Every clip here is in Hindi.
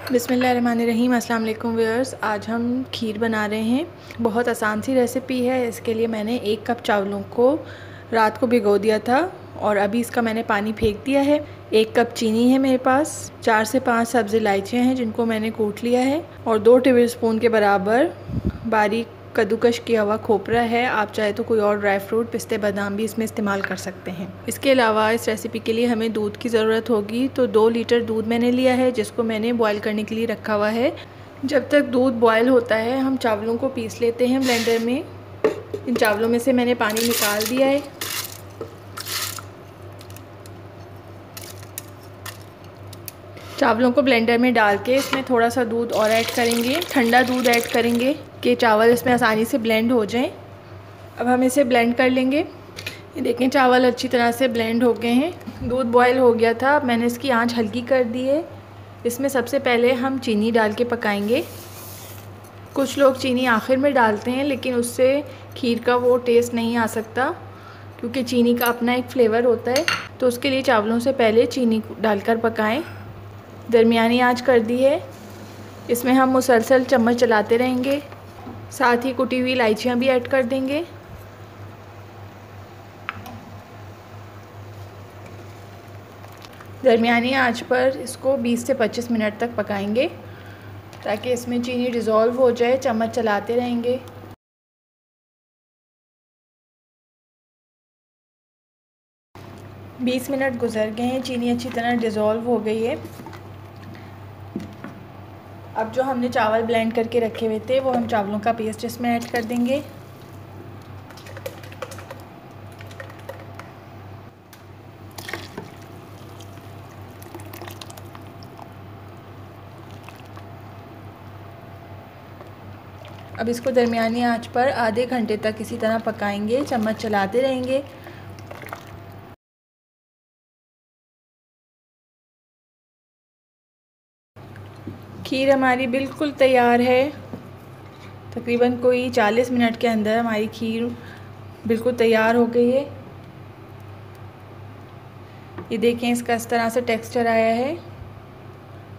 बिस्मिल्लाहिर्रहमानिर्रहीम। अस्सलाम वालेकुम व्यूअर्स। आज हम खीर बना रहे हैं। बहुत आसान सी रेसिपी है। इसके लिए मैंने 1 कप चावलों को रात को भिगो दिया था और अभी इसका मैंने पानी फेंक दिया है। 1 कप चीनी है मेरे पास, 4 से 5 सब्ज़ इलायचियाँ हैं जिनको मैंने कूट लिया है और 2 टेबलस्पून के बराबर बारीक कद्दूकश किया हुआ खोपरा है। आप चाहे तो कोई और ड्राई फ्रूट, पिस्ते, बादाम भी इसमें इस्तेमाल कर सकते हैं। इसके अलावा इस रेसिपी के लिए हमें दूध की ज़रूरत होगी, तो 2 लीटर दूध मैंने लिया है जिसको मैंने बॉईल करने के लिए रखा हुआ है। जब तक दूध बॉईल होता है हम चावलों को पीस लेते हैं ब्लेंडर में। इन चावलों में से मैंने पानी निकाल दिया है। चावलों को ब्लेंडर में डाल के इसमें थोड़ा सा दूध और ऐड करेंगे, ठंडा दूध ऐड करेंगे कि चावल इसमें आसानी से ब्लेंड हो जाएं। अब हम इसे ब्लेंड कर लेंगे। ये देखें चावल अच्छी तरह से ब्लेंड हो गए हैं। दूध बॉयल हो गया था। अब मैंने इसकी आंच हल्की कर दी है। इसमें सबसे पहले हम चीनी डाल के पकाएंगे। कुछ लोग चीनी आखिर में डालते हैं लेकिन उससे खीर का वो टेस्ट नहीं आ सकता, क्योंकि चीनी का अपना एक फ्लेवर होता है। तो उसके लिए चावलों से पहले चीनी डालकर पकाएं। दरमियानी आंच कर दी है। इसमें हम मुसलसल चम्मच चलाते रहेंगे। साथ ही कुटी हुई इलायचियाँ भी ऐड कर देंगे। दरमियानी आंच पर इसको 20 से 25 मिनट तक पकाएंगे ताकि इसमें चीनी डिज़ोल्व हो जाए। चम्मच चलाते रहेंगे। बीस मिनट गुजर गए हैं। चीनी अच्छी तरह डिज़ोल्व हो गई है। अब जो हमने चावल ब्लेंड करके रखे हुए थे वो हम चावलों का पेस्ट इसमें ऐड कर देंगे। अब इसको दरमियानी आंच पर आधे घंटे तक इसी तरह पकाएंगे, चम्मच चलाते रहेंगे। खीर हमारी बिल्कुल तैयार है। तकरीबन कोई 40 मिनट के अंदर हमारी खीर बिल्कुल तैयार हो गई है। ये देखें इसका इस तरह से टेक्सचर आया है।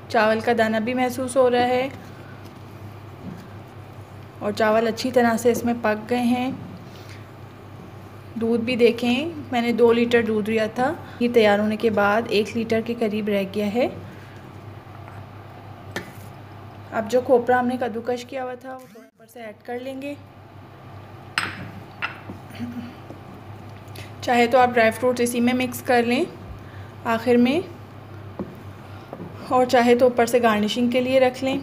चावल का दाना भी महसूस हो रहा है और चावल अच्छी तरह से इसमें पक गए हैं। दूध भी देखें, मैंने 2 लीटर दूध लिया था। ये तैयार होने के बाद 1 लीटर के करीब रह गया है। अब जो खोपरा हमने कद्दूकश किया हुआ था वो थोड़ा ऊपर से ऐड कर लेंगे। चाहे तो आप ड्राई फ्रूट्स इसी में मिक्स कर लें आखिर में, और चाहे तो ऊपर से गार्निशिंग के लिए रख लें।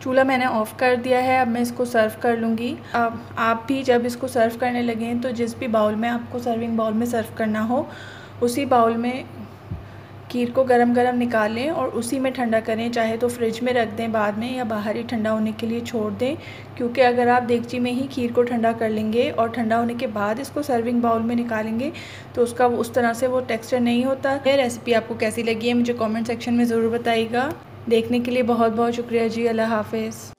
चूल्हा मैंने ऑफ़ कर दिया है। अब मैं इसको सर्व कर लूँगी। अब आप भी जब इसको सर्व करने लगें तो जिस भी बाउल में आपको सर्विंग बाउल में सर्व करना हो उसी बाउल में खीर को गरम गरम निकालें और उसी में ठंडा करें। चाहे तो फ्रिज में रख दें बाद में, या बाहर ही ठंडा होने के लिए छोड़ दें, क्योंकि अगर आप देगची में ही खीर को ठंडा कर लेंगे और ठंडा होने के बाद इसको सर्विंग बाउल में निकालेंगे तो उसका उस तरह से वो टेक्सचर नहीं होता। ये रेसिपी आपको कैसी लगी है मुझे कमेंट सेक्शन में ज़रूर बताइएगा। देखने के लिए बहुत बहुत शुक्रिया जी। अल्लाह हाफ़िज़।